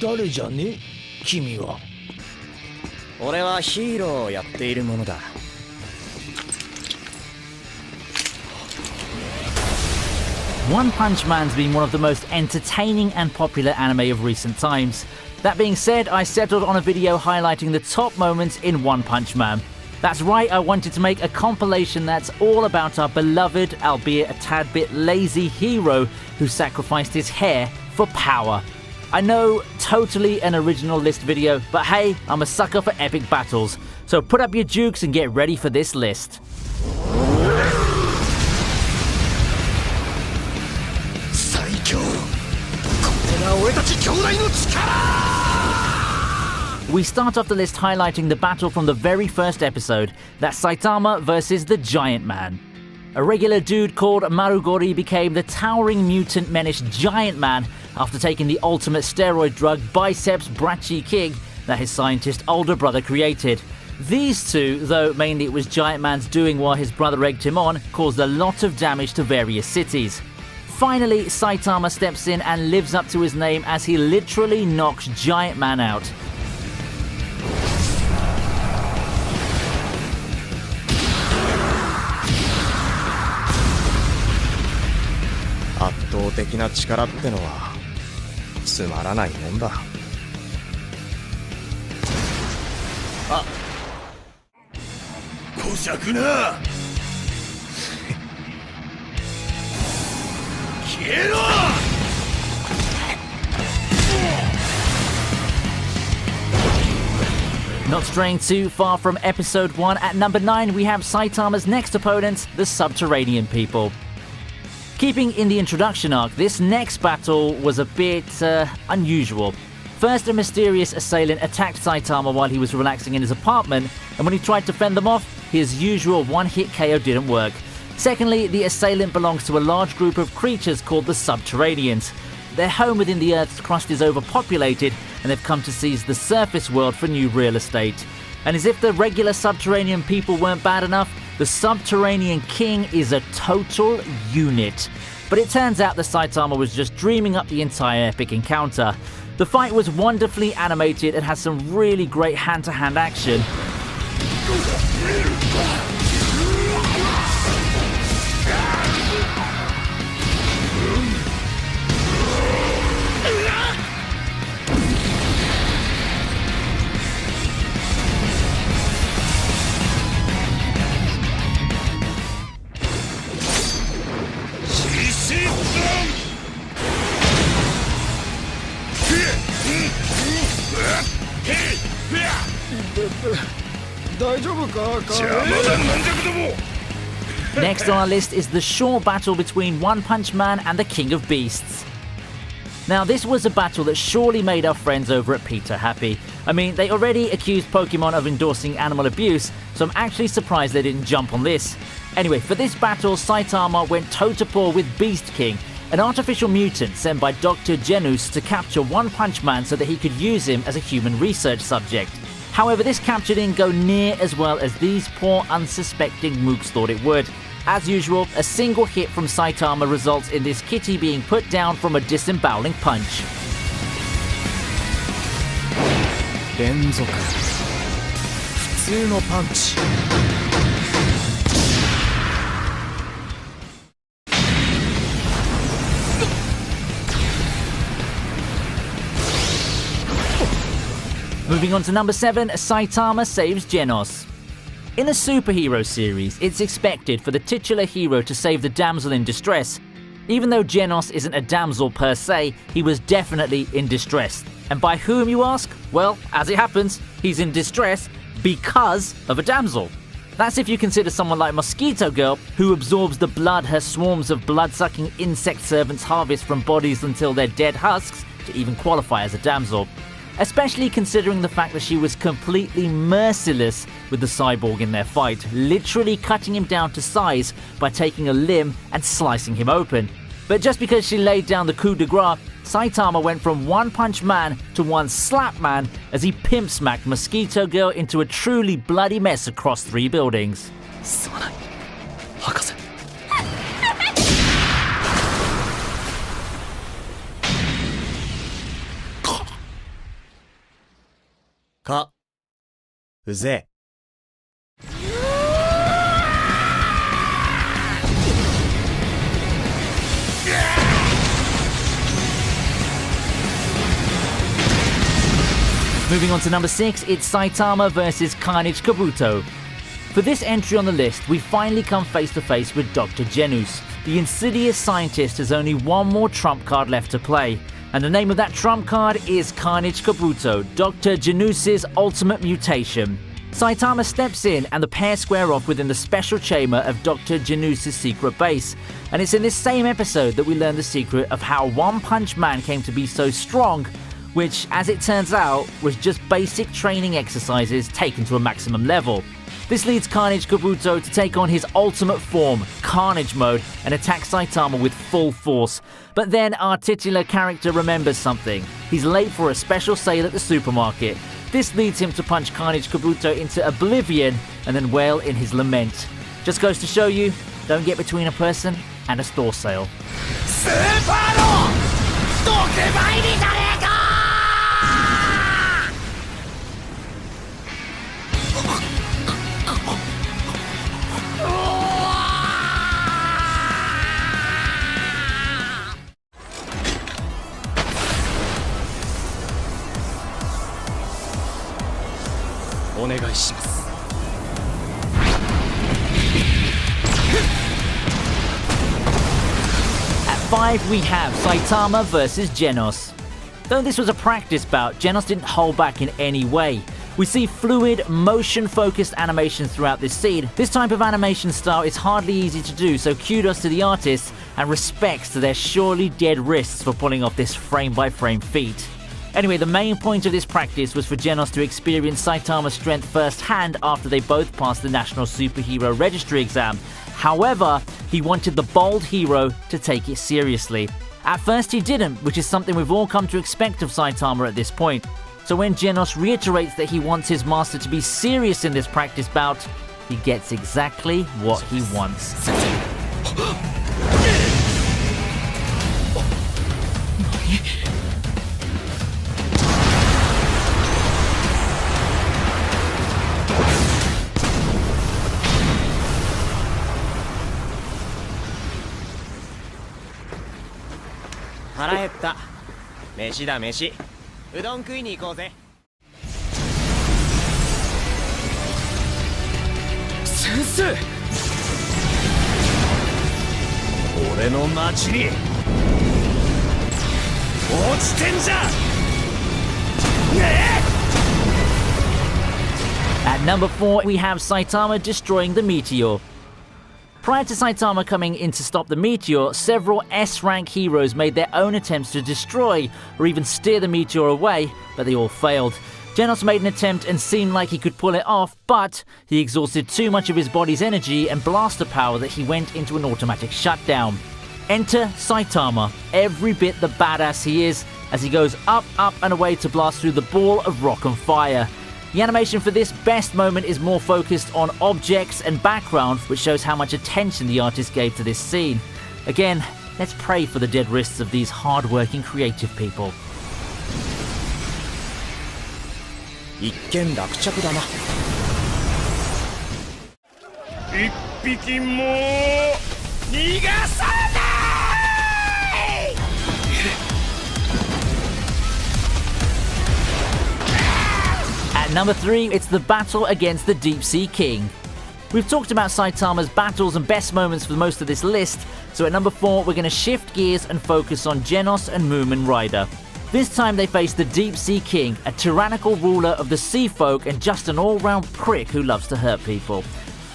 誰じゃね君は。俺はヒーローをやっているものだ。One Punch Man's been one of the most entertaining and popular anime of recent times. That being said, I settled on a video highlighting the top moments in One Punch Man. That's right, I wanted to make a compilation that's all about our beloved, albeit a tad bit lazy hero who sacrificed his hair for power. I know, totally an original list video, but hey, I'm a sucker for epic battles. So put up your jukes and get ready for this list. We start off the list highlighting the battle from the very first episode, that's Saitama versus the Giant Man. A regular dude called Marugori became the towering mutant menace Giant Man after taking the ultimate steroid drug Biceps Brachii that his scientist older brother created. These two, though mainly it was Giant Man's doing while his brother egged him on, caused a lot of damage to various cities. Finally, Saitama steps in and lives up to his name as he literally knocks Giant Man out. Not straying too far from episode 1, at number 9 we have Saitama's next opponents, the Subterranean People. Keeping in the introduction arc, this next battle was a bit unusual. First, a mysterious assailant attacked Saitama while he was relaxing in his apartment, and when he tried to fend them off, his usual one-hit KO didn't work. Secondly, the assailant belongs to a large group of creatures called the Subterraneans. Their home within the Earth's crust is overpopulated, and they've come to seize the surface world for new real estate. And as if the regular Subterranean people weren't bad enough, the Subterranean King is a total unit. But it turns out that Saitama was just dreaming up the entire epic encounter. The fight was wonderfully animated and has some really great hand-to-hand action. Next on our list is the short battle between One Punch Man and the King of Beasts. Now, this was a battle that surely made our friends over at Peter happy. I mean, they already accused Pokemon of endorsing animal abuse, so I'm actually surprised they didn't jump on this. Anyway, for this battle, Saitama went toe-to-paw with Beast King, an artificial mutant sent by Dr. Genus to capture One Punch Man so that he could use him as a human research subject. However, this capture didn't go near as well as these poor unsuspecting mooks thought it would. As usual, a single hit from Saitama results in this kitty being put down from a disemboweling punch. Moving on to number 7, Saitama saves Genos. In a superhero series, it's expected for the titular hero to save the damsel in distress. Even though Genos isn't a damsel per se, he was definitely in distress. And by whom, you ask? Well, as it happens, he's in distress because of a damsel. That's if you consider someone like Mosquito Girl, who absorbs the blood her swarms of blood-sucking insect servants harvest from bodies until they're dead husks, to even qualify as a damsel. Especially considering the fact that she was completely merciless with the cyborg in their fight, literally cutting him down to size by taking a limb and slicing him open. But just because she laid down the coup de grace, Saitama went from One Punch Man to One Slap Man as he pimp smacked Mosquito Girl into a truly bloody mess across 3 buildings. うぜ Moving on to number 6, it's Saitama versus Carnage Kabuto. For this entry on the list, we finally come face to face with Dr. Genus. The insidious scientist has only one more trump card left to play, and the name of that trump card is Carnage Kabuto, Dr. Genus's ultimate mutation. Saitama steps in and the pair square off within the special chamber of Dr. Genus's secret base. And it's in this same episode that we learn the secret of how One Punch Man came to be so strong, which, as it turns out, was just basic training exercises taken to a maximum level. This leads Carnage Kabuto to take on his ultimate form, Carnage Mode, and attack Saitama with full force. But then our titular character remembers something. He's late for a special sale at the supermarket. This leads him to punch Carnage Kabuto into oblivion and then wail in his lament. Just goes to show you, don't get between a person and a store sale. スーパーの特売日じゃねえか お願いします At 5 we have Saitama versus Genos. Though this was a practice bout, Genos didn't hold back in any way. We see fluid, motion-focused animations throughout this scene. This type of animation style is hardly easy to do, so kudos to the artists and respects to their surely dead wrists for pulling off this frame-by-frame feat. Anyway, the main point of this practice was for Genos to experience Saitama's strength firsthand after they both passed the National Superhero Registry exam. However, he wanted the bold hero to take it seriously. At first he didn't, which is something we've all come to expect of Saitama at this point. So when Genos reiterates that he wants his master to be serious in this practice bout, he gets exactly what he wants.「腹減った飯だ飯うどん食いに行こうぜ」先生俺の町に落ちてんじゃねえ At number 4, we have Saitama destroying the meteor. Prior to Saitama coming in to stop the meteor, several S-rank heroes made their own attempts to destroy or even steer the meteor away, but they all failed. Genos made an attempt and seemed like he could pull it off, but he exhausted too much of his body's energy and blaster power that he went into an automatic shutdown. Enter Saitama, every bit the badass he is, as he goes up, up and away to blast through the ball of rock and fire. The animation for this best moment is more focused on objects and background, which shows how much attention the artist gave to this scene. Again, let's pray for the dead wrists of these hard-working creative people. 一件落着だな一匹も逃がさない At number 3, it's the battle against the Deep Sea King. We've talked about Saitama's battles and best moments for most of this list, so at number 4 we're going to shift gears and focus on Genos and Moomin Rider. This time they face the Deep Sea King, a tyrannical ruler of the sea folk and just an all-round prick who loves to hurt people.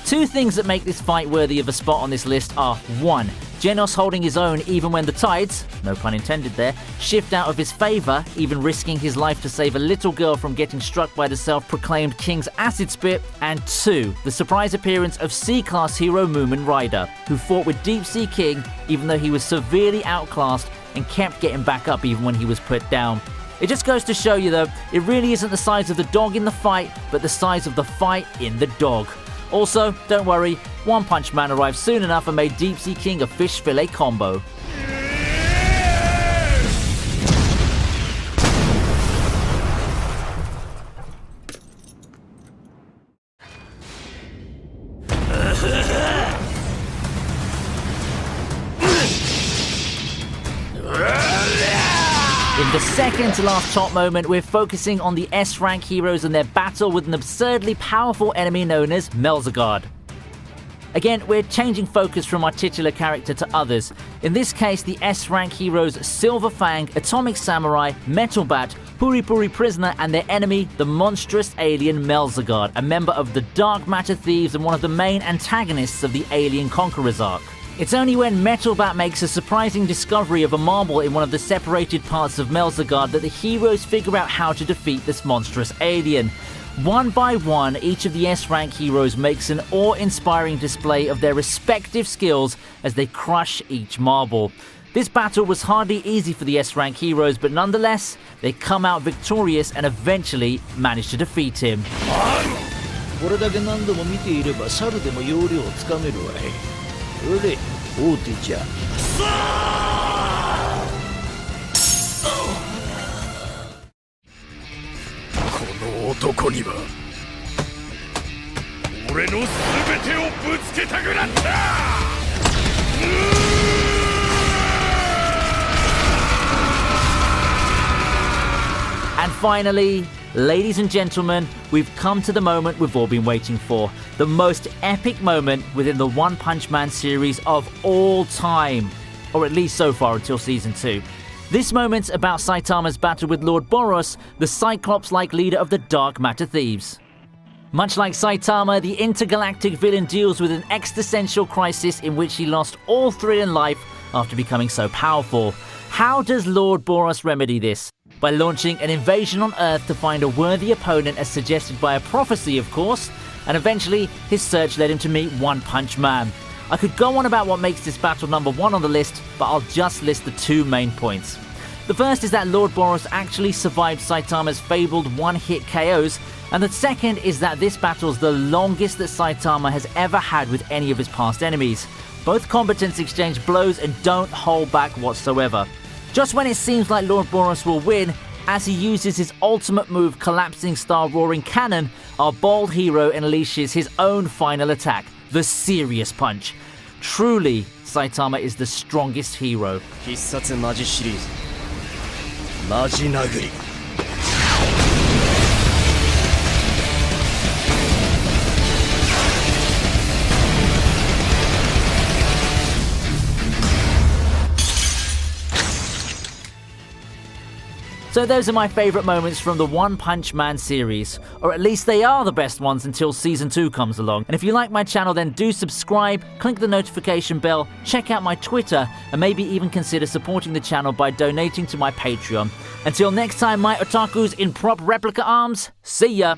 Two things that make this fight worthy of a spot on this list are 1. Genos holding his own even when the tides, no pun intended there, shift out of his favour, even risking his life to save a little girl from getting struck by the self-proclaimed King's acid spit, and 2. The surprise appearance of C-class hero Moomin Rider, who fought with Deep Sea King even though he was severely outclassed and kept getting back up even when he was put down. It just goes to show you though, it really isn't the size of the dog in the fight, but the size of the fight in the dog. Also, don't worry, One Punch Man arrived soon enough and made Deep Sea King a fish fillet combo. In the second to last top moment, we're focusing on the S-rank heroes and their battle with an absurdly powerful enemy known as Melzagard. Again, we're changing focus from our titular character to others. In this case, the S-rank heroes Silver Fang, Atomic Samurai, Metal Bat, Puri Puri Prisoner, and their enemy, the monstrous alien Melzagard, a member of the Dark Matter Thieves and one of the main antagonists of the Alien Conquerors arc. It's only when Metal Bat makes a surprising discovery of a marble in one of the separated parts of Melzagard that the heroes figure out how to defeat this monstrous alien. One by one, each of the S-rank heroes makes an awe-inspiring display of their respective skills as they crush each marble. This battle was hardly easy for the S-rank heroes, but nonetheless, they come out victorious and eventually manage to defeat him. これだけ何度も見ていれば猿でも要領をつかめるわい。それで大手じゃ。この男には俺の全てをぶつけたくなった。And finally, ladies and gentlemen, we've come to the moment we've all been waiting for. The most epic moment within the One Punch Man series of all time. Or at least so far until Season 2. This moment's about Saitama's battle with Lord Boros, the Cyclops-like leader of the Dark Matter Thieves. Much like Saitama, the intergalactic villain deals with an existential crisis in which he lost all thrill in life after becoming so powerful. How does Lord Boros remedy this? By launching an invasion on Earth to find a worthy opponent as suggested by a prophecy, of course, and eventually his search led him to meet One Punch Man. I could go on about what makes this battle number one on the list, but I'll just list the two main points. The first is that Lord Boros actually survived Saitama's fabled one-hit KOs, and the second is that this battle's the longest that Saitama has ever had with any of his past enemies. Both combatants exchange blows and don't hold back whatsoever. Just when it seems like Lord Boros will win, as he uses his ultimate move Collapsing Star Roaring Cannon, our bold hero unleashes his own final attack, the Serious Punch. Truly, Saitama is the strongest hero. 必殺マジシリーズマジ殴り So those are my favourite moments from the One Punch Man series, or at least they are the best ones until Season 2 comes along. And if you like my channel, then do subscribe, click the notification bell, check out my Twitter, and maybe even consider supporting the channel by donating to my Patreon. Until next time, my otakus in prop replica arms, see ya!